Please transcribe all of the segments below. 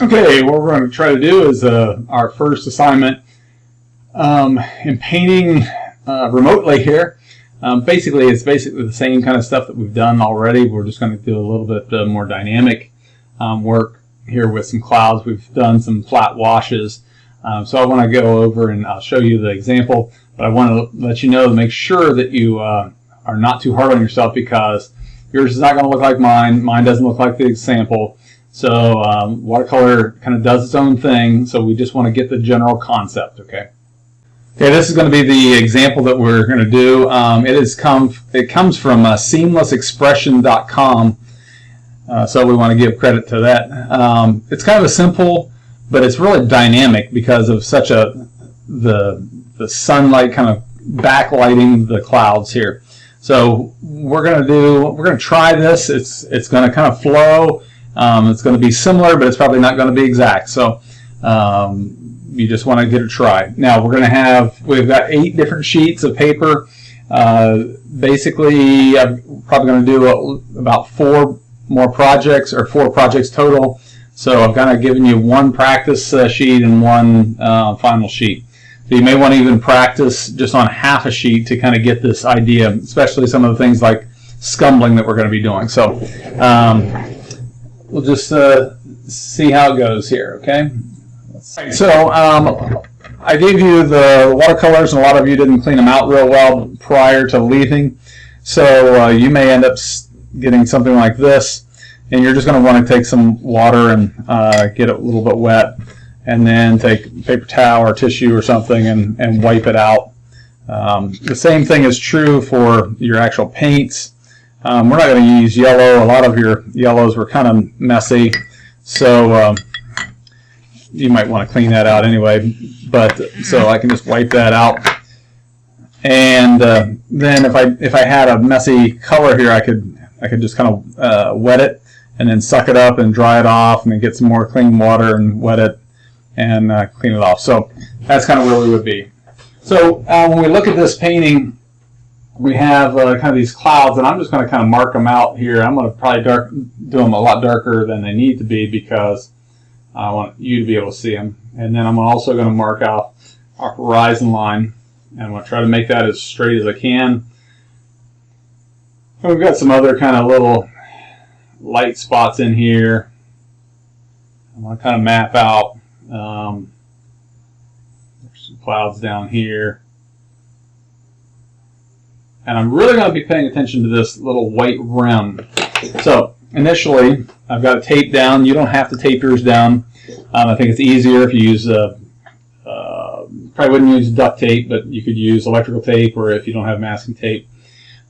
Okay, what we're going to try to do is our first assignment in painting remotely here. Basically, it's basically the same kind of stuff that we've done already. We're just going to do a little bit more dynamic work here with some clouds. We've done some flat washes. So I want to go over and I'll show you the example, but I want to let you know to make sure that you are not too hard on yourself, because yours is not going to look like mine. Mine doesn't look like the example. So watercolor kind of does its own thing, so we just want to get the general concept, okay? Okay, this is going to be the example that we're going to do. It comes from seamlessexpression.com, so we want to give credit to that. It's kind of a simple, but it's really dynamic because of such the sunlight kind of backlighting the clouds here. So we're going to try this. It's going to kind of flow. It's going to be similar, but it's probably not going to be exact. So you just want to get a try. Now we've got 8 different sheets of paper. Basically, I'm probably going to do about 4 more projects, or 4 projects total. So I've kind of given you 1 practice sheet and 1 final sheet. So you may want to even practice just on half a sheet to kind of get this idea, especially some of the things like scumbling that we're going to be doing. So we'll just see how it goes here, okay? So I gave you the watercolors, and a lot of you didn't clean them out real well prior to leaving. So you may end up getting something like this, and you're just going to want to take some water and get it a little bit wet, and then take a paper towel or tissue or something and wipe it out. The same thing is true for your actual paints. We're not going to use yellow. A lot of your yellows were kind of messy, so you might want to clean that out anyway. But so I can just wipe that out, and then if I had a messy color here, I could just kind of wet it and then suck it up and dry it off, and then get some more clean water and wet it and clean it off. So that's kind of where we would be. So when we look at this painting, we have kind of these clouds, and I'm just going to kind of mark them out here. I'm going to probably do them a lot darker than they need to be, because I want you to be able to see them. And then I'm also going to mark out our horizon line, and I'm going to try to make that as straight as I can. And we've got some other kind of little light spots in here. I want to kind of map out. There's some clouds down here. And I'm really going to be paying attention to this little white rim. So initially, I've got it taped down. You don't have to tape yours down. I think it's easier if you use, probably wouldn't use duct tape, but you could use electrical tape, or if you don't have masking tape.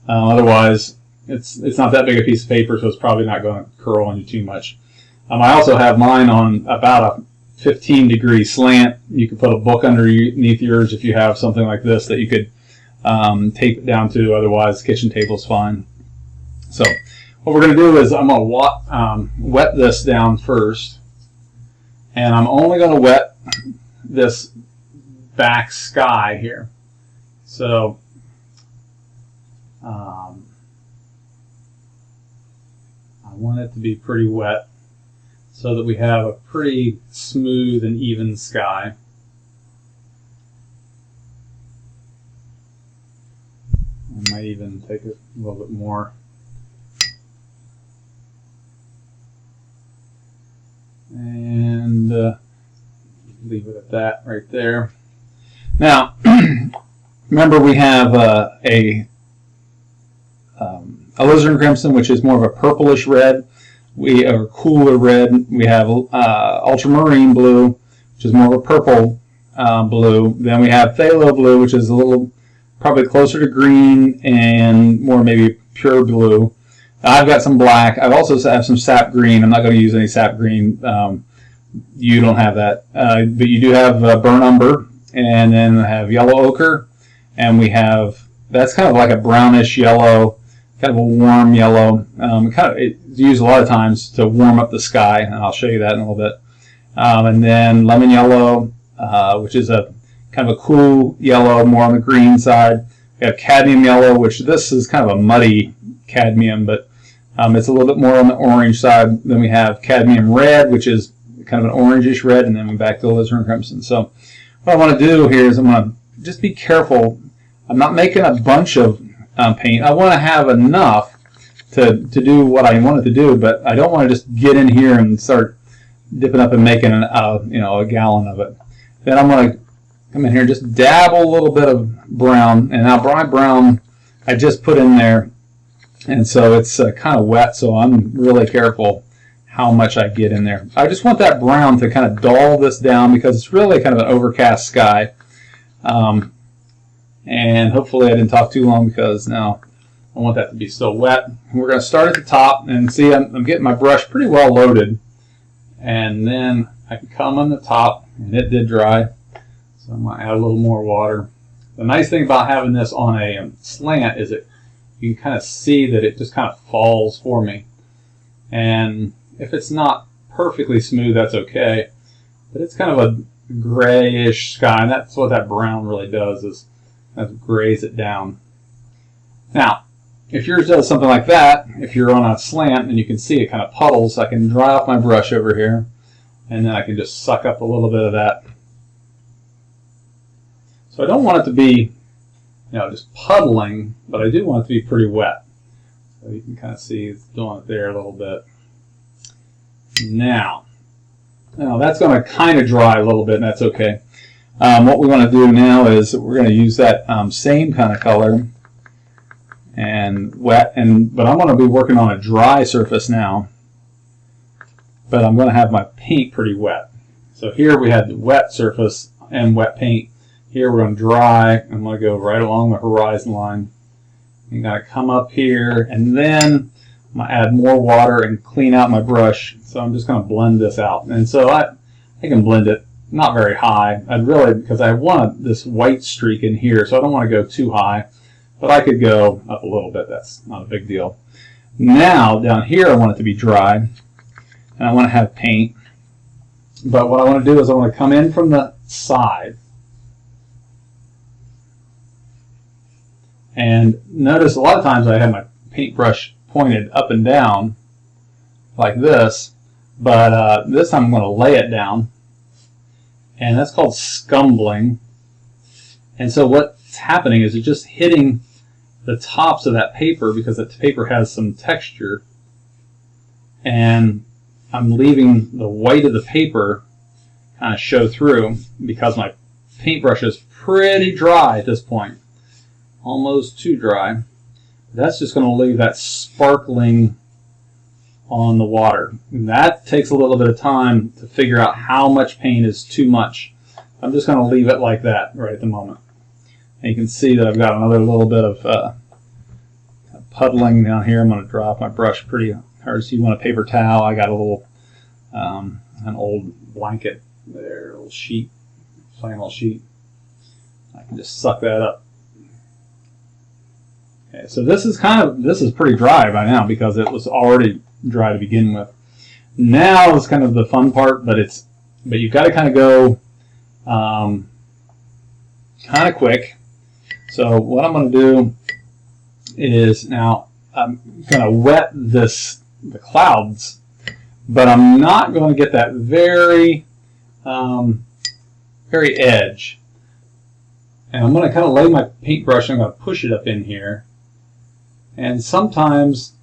Otherwise, it's not that big a piece of paper, so it's probably not going to curl on you too much. I also have mine on about a 15-degree slant. You could put a book underneath yours if you have something like this that you could tape it down to. Otherwise, the kitchen table is fine. So what we're going to do is I'm going to wet this down first, and I'm only going to wet this back sky here. So I want it to be pretty wet so that we have a pretty smooth and even sky. I might even take it a little bit more. And leave it at that right there. Now, remember we have a alizarin crimson, which is more of a purplish red. We are cooler red. We have ultramarine blue, which is more of a purple blue. Then we have phthalo blue, which is a little probably closer to green and more maybe pure blue. I've got some black. I've also have some sap green. I'm not going to use any sap green. You don't have that, but you do have burnt umber, and then I have yellow ochre, and we have, that's kind of like a brownish yellow, kind of a warm yellow. It's used a lot of times to warm up the sky, and I'll show you that in a little bit. And then lemon yellow, which is a kind of a cool yellow, more on the green side. We have cadmium yellow, which this is kind of a muddy cadmium, but it's a little bit more on the orange side. Then we have cadmium red, which is kind of an orangish red, and then we're back to the alizarin crimson. So what I want to do here is I'm going to just be careful. I'm not making a bunch of paint. I want to have enough to do what I want it to do, but I don't want to just get in here and start dipping up and making a gallon of it. Then I'm going to come in here and just dabble a little bit of brown, and now my brown I just put in there, and so it's kind of wet, so I'm really careful how much I get in there. I just want that brown to kind of dull this down because it's really kind of an overcast sky. And hopefully I didn't talk too long because now I want that to be still wet. We're going to start at the top, and see I'm getting my brush pretty well loaded, and then I can come on the top, and it did dry, so I'm going to add a little more water. The nice thing about having this on a slant is that you can kind of see that it just kind of falls for me, and if it's not perfectly smooth, that's okay, but it's kind of a grayish sky, and that's what that brown really does, is kind of grays it down. Now, if yours does something like that, if you're on a slant and you can see it kind of puddles, I can dry off my brush over here, and then I can just suck up a little bit of that. So I don't want it to be, just puddling, but I do want it to be pretty wet. So you can kind of see it's doing it there a little bit. Now that's going to kind of dry a little bit, and that's okay. What we want to do now is we're going to use that same kind of color and wet, but I'm going to be working on a dry surface now, but I'm going to have my paint pretty wet. So here we had the wet surface and wet paint. Here we're going to dry. I'm going to go right along the horizon line. I'm going to come up here, and then I'm going to add more water and clean out my brush. So I'm just going to blend this out. And so I can blend it not very high. Because I want this white streak in here, so I don't want to go too high. But I could go up a little bit. That's not a big deal. Now, down here, I want it to be dry, and I want to have paint. But what I want to do is I want to come in from the side. And notice a lot of times I have my paintbrush pointed up and down like this, but this time I'm going to lay it down, and that's called scumbling. And so what's happening is it's just hitting the tops of that paper because that paper has some texture, and I'm leaving the white of the paper kind of show through because my paintbrush is pretty dry at this point, almost too dry. That's just going to leave that sparkling on the water. And that takes a little bit of time to figure out how much paint is too much. I'm just going to leave it like that right at the moment. And you can see that I've got another little bit of puddling down here. I'm going to drop my brush pretty hard. So you want a paper towel. I got a little, an old blanket there, a little sheet, flannel sheet. I can just suck that up. Okay, so this is pretty dry by now because it was already dry to begin with. Now is kind of the fun part, but you've got to kind of go kind of quick. So what I'm going to do is now I'm going to wet the clouds, but I'm not going to get that very edge. And I'm going to kind of lay my paintbrush, I'm going to push it up in here. And sometimes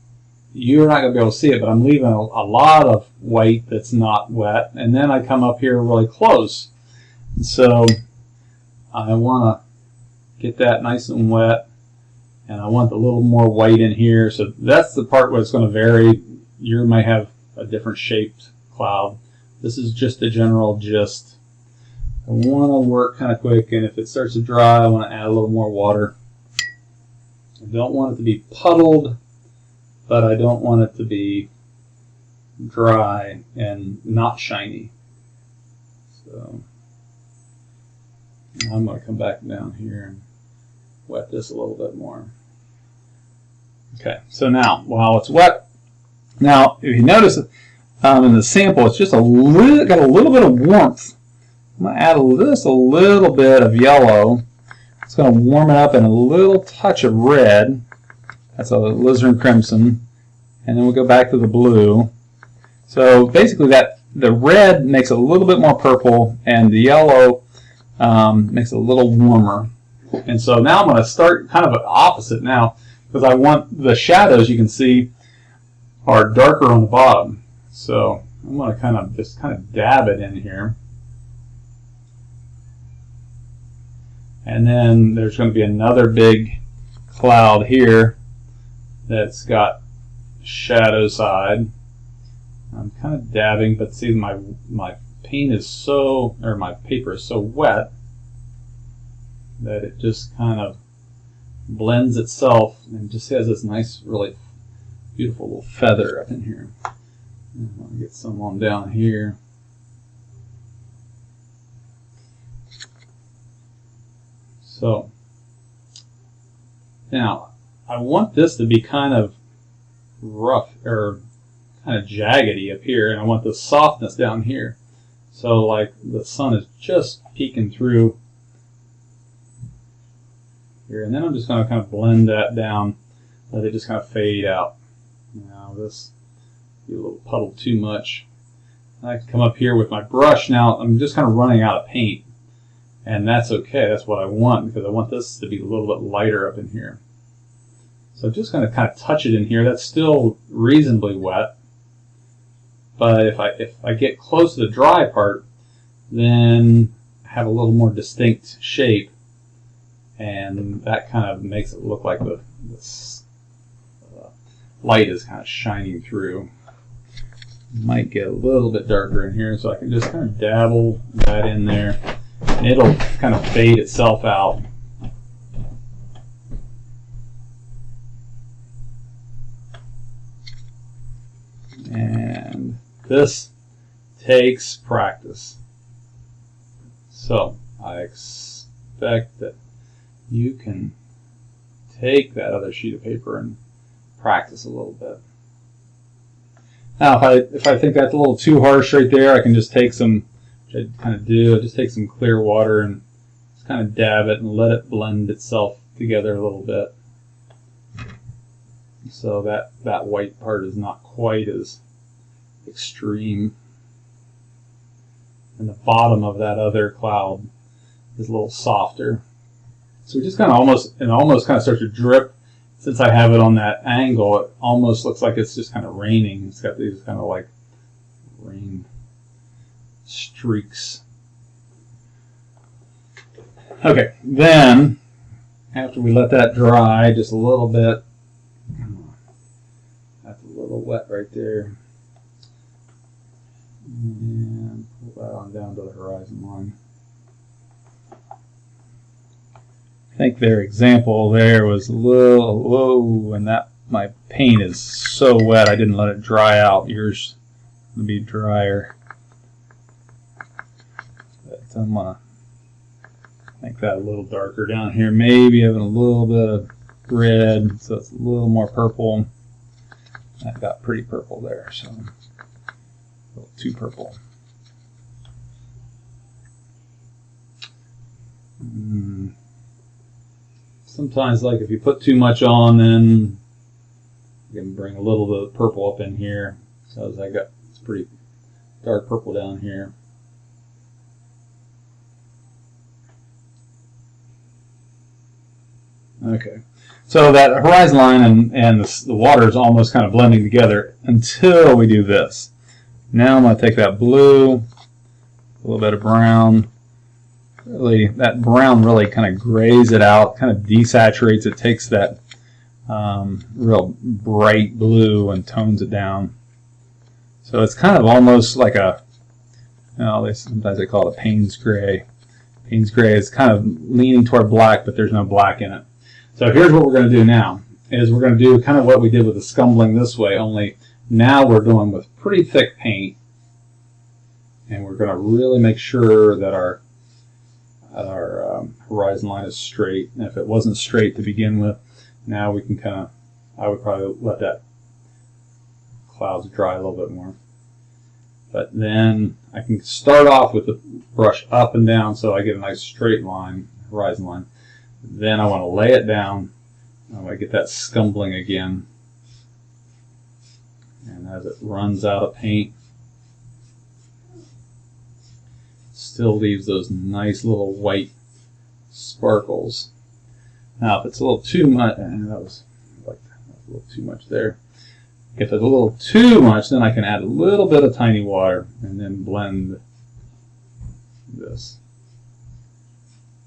you're not going to be able to see it, but I'm leaving a lot of white that's not wet. And then I come up here really close. And so I want to get that nice and wet. And I want a little more white in here. So that's the part where it's going to vary. You might have a different shaped cloud. This is just a general gist. I want to work kind of quick, and if it starts to dry, I want to add a little more water. I don't want it to be puddled, but I don't want it to be dry and not shiny. So I'm going to come back down here and wet this a little bit more. Okay, so now while it's wet, now if you notice in the sample, it's just got a little bit of warmth. I'm going to add just a little bit of yellow. It's going to warm it up, and a little touch of red. That's a alizarin crimson. And then we'll go back to the blue. So basically that the red makes it a little bit more purple, and the yellow makes it a little warmer. And so now I'm going to start kind of opposite now, because I want the shadows, you can see, are darker on the bottom. So I'm going to just kind of dab it in here. And then there's going to be another big cloud here that's got shadow side. I'm kind of dabbing, but see my paint is so, or my paper is so wet that it just kind of blends itself and just has this nice, really beautiful little feather up in here. I'll get some on down here. So now I want this to be kind of rough or kind of jaggedy up here, and I want the softness down here. So like the sun is just peeking through here, and then I'm just going to kind of blend that down, let it just kind of fade out. Now this be a little puddle too much. I can come up here with my brush. Now I'm just kind of running out of paint, and that's okay. That's what I want, because I want this to be a little bit lighter up in here. So I'm just going to kind of touch it in here. That's still reasonably wet, but if I get close to the dry part, then I have a little more distinct shape, and that kind of makes it look like the light is kind of shining through. Might get a little bit darker in here, so I can just kind of dabble that in there, and it'll kind of fade itself out. And this takes practice. So I expect that you can take that other sheet of paper and practice a little bit. Now if I think that's a little too harsh right there, I can just take some, which I kind of do, I just take some clear water and just kind of dab it and let it blend itself together a little bit. So that white part is not quite as extreme. And the bottom of that other cloud is a little softer. So we just kind of almost kind of starts to drip. Since I have it on that angle, it almost looks like it's just kind of raining. It's got these kind of like rain streaks. Okay, then after we let that dry just a little bit, that's a little wet right there, and pull that on down to the horizon line. I think their example there was a little low, and that my paint is so wet I didn't let it dry out. Yours will be drier. But I'm gonna make that a little darker down here, maybe having a little bit of red, so it's a little more purple. That got pretty purple there, so a little too purple. Sometimes, like if you put too much on, then you can bring a little of the purple up in here. So as I got, it's pretty dark purple down here. Okay, so that horizon line and the water is almost kind of blending together until we do this. Now I'm going to take that blue, a little bit of brown. Really, that brown really kind of grays it out, kind of desaturates it, takes that real bright blue and tones it down. So it's kind of almost like a, sometimes they call it a Payne's gray. Payne's gray is kind of leaning toward black, but there's no black in it. So here's what we're going to do now, is we're going to do kind of what we did with the scumbling this way, only now we're doing with pretty thick paint, and we're going to really make sure that our horizon line is straight. And if it wasn't straight to begin with, now we can kind of, I would probably let that clouds dry a little bit more. But then I can start off with the brush up and down so I get a nice straight line, horizon line. Then I want to lay it down. I want to get that scumbling again. And as it runs out of paint, still leaves those nice little white sparkles. Now, if it's a little too much, and that was a little too much there. If it's a little too much, then I can add a little bit of tiny water and then blend this.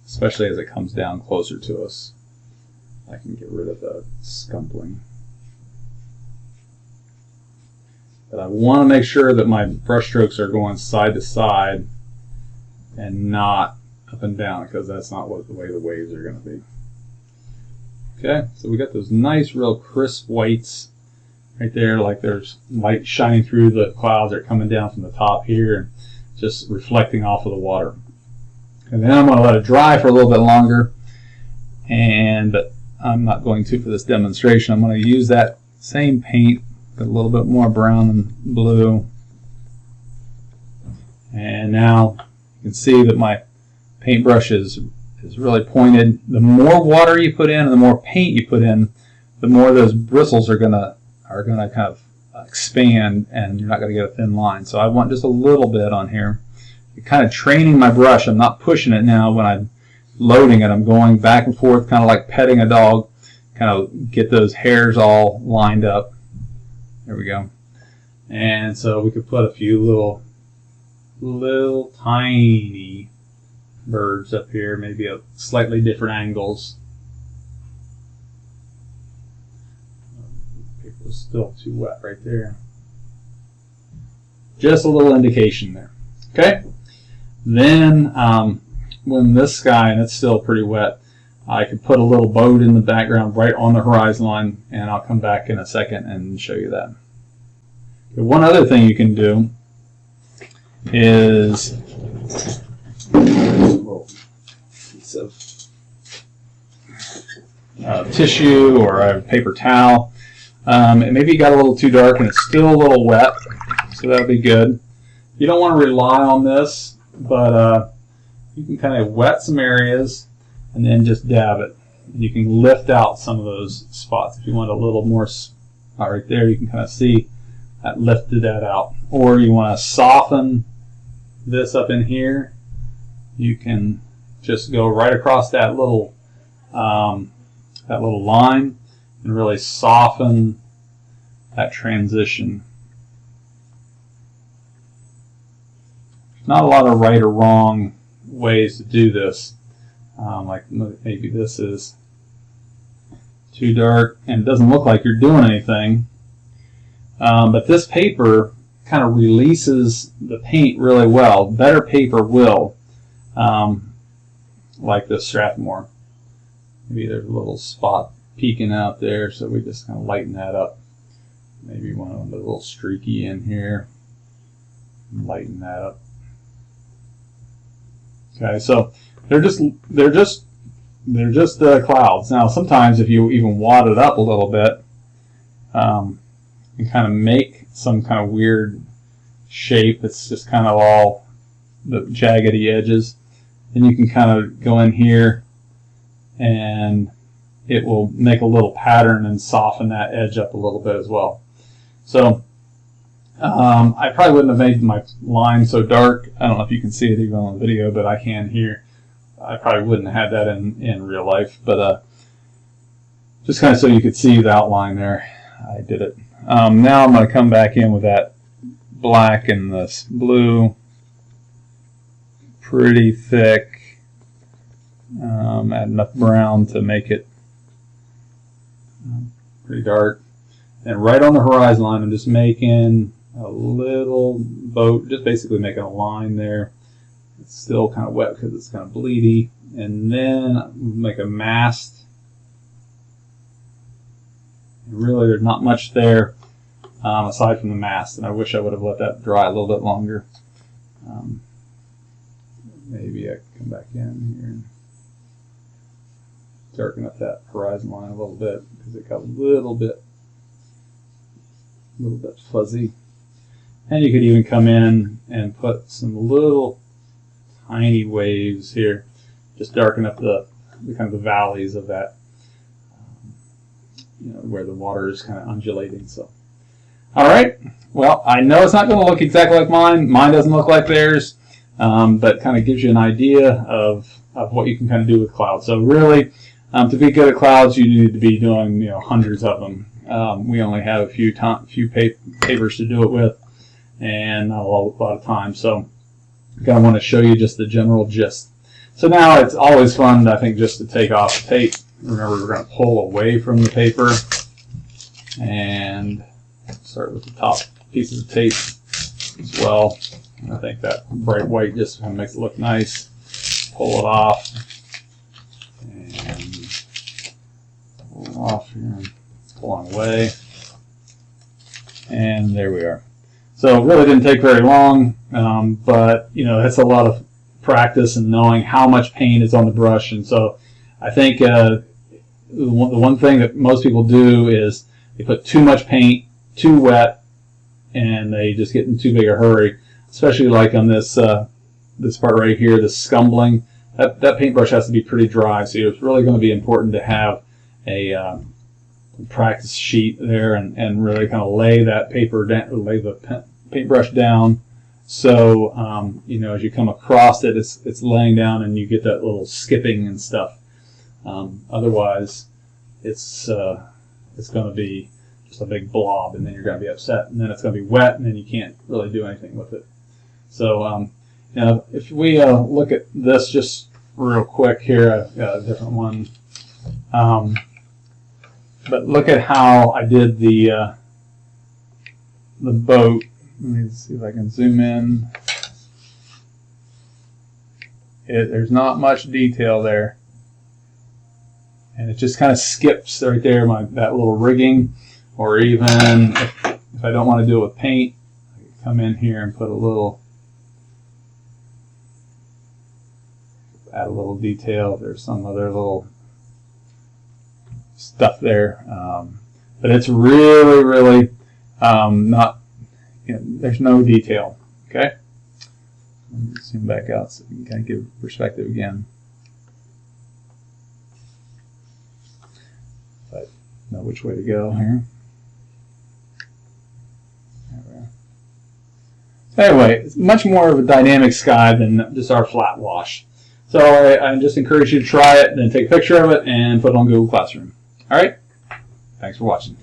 Especially as it comes down closer to us. I can get rid of the scumpling. But I want to make sure that my brush strokes are going side to side and not up and down, because that's not the way the waves are going to be. Okay, so we got those nice, real crisp whites right there, like there's light shining through the clouds that are coming down from the top here and just reflecting off of the water. And then I'm going to let it dry for a little bit longer, but I'm not going to for this demonstration. I'm going to use that same paint, with a little bit more brown and blue. And now you can see that my paintbrush is really pointed. The more water you put in and the more paint you put in, the more those bristles are gonna kind of expand, and you're not going to get a thin line. So I want just a little bit on here. You're kind of training my brush. I'm not pushing it now when I'm loading it. I'm going back and forth, kind of like petting a dog, kind of get those hairs all lined up. There we go. And so we could put a few little tiny birds up here, maybe at slightly different angles. The paper is still too wet right there. Just a little indication there. Okay. Then when this guy, and it's still pretty wet, I could put a little boat in the background right on the horizon line, and I'll come back in a second and show you that. Okay, one other thing you can do is a little piece of tissue or a paper towel. And maybe you got a little too dark and it's still a little wet, so that'll be good. You don't want to rely on this, but you can kind of wet some areas and then just dab it. And you can lift out some of those spots. If you want a little more spot right there, you can kind of see that lifted that out. Or you want to soften this up in here, you can just go right across that little line and really soften that transition. Not a lot of right or wrong ways to do this. Like maybe this is too dark and it doesn't look like you're doing anything. But this paper kind of releases the paint really well. Better paper will, like this Strathmore. Maybe there's a little spot peeking out there, so we just kind of lighten that up. Maybe one of them a little streaky in here. Lighten that up. Okay, so they're just clouds. Now, sometimes if you even wad it up a little bit, and kind of make some kind of weird shape. It's just kind of all the jaggedy edges. Then you can kind of go in here and it will make a little pattern and soften that edge up a little bit as well. So I probably wouldn't have made my line so dark. I don't know if you can see it even on the video, but I can here. I probably wouldn't have had that in real life, but just kind of so you could see the outline there, I did it. Now I'm going to come back in with that black and this blue, pretty thick. Add enough brown to make it pretty dark. And right on the horizon line, I'm just making a little boat, just basically making a line there. It's still kind of wet because it's kind of bleedy. And then make a mast. Really, there's not much there aside from the mast, and I wish I would have let that dry a little bit longer. Maybe I can come back in here and darken up that horizon line a little bit because it got a little bit fuzzy. And you could even come in and put some little tiny waves here, just darken up the kind of the valleys of that. Where the water is kind of undulating. So, all right. Well, I know it's not going to look exactly like mine. Mine doesn't look like theirs. but kind of gives you an idea of what you can kind of do with clouds. So really, to be good at clouds, you need to be doing hundreds of them. We only have a few papers to do it with, and not a lot of time. So I kind of want to show you just the general gist. So now it's always fun, I think, just to take off the tape. Remember, we're going to pull away from the paper and start with the top pieces of tape as well. I think that bright white just kind of makes it look nice. Pull it off and pull it off here. Pull on away, and there we are. So it really didn't take very long, but that's a lot of practice and knowing how much paint is on the brush. And so I think the one thing that most people do is they put too much paint, too wet, and they just get in too big a hurry. Especially like on this this part right here, the scumbling. That paintbrush has to be pretty dry, so it's really going to be important to have a practice sheet there and really kind of lay that paper down, lay the paintbrush down. So as you come across it, it's laying down, and you get that little skipping and stuff. Otherwise, it's going to be just a big blob, and then you're going to be upset, and then it's going to be wet, and then you can't really do anything with it. So if we look at this just real quick here, I've got a different one. But look at how I did the boat. Let me see if I can zoom in. There's not much detail there, and it just kind of skips right there, that little rigging. Or even if I don't want to do it with paint, I can come in here and put add a little detail. There's some other little stuff there, but it's really not. There's no detail. Okay, let me zoom back out so you can kind of give perspective again. But know which way to go here. Anyway, it's much more of a dynamic sky than just our flat wash. So I just encourage you to try it, then take a picture of it and put it on Google Classroom. All right? Thanks for watching.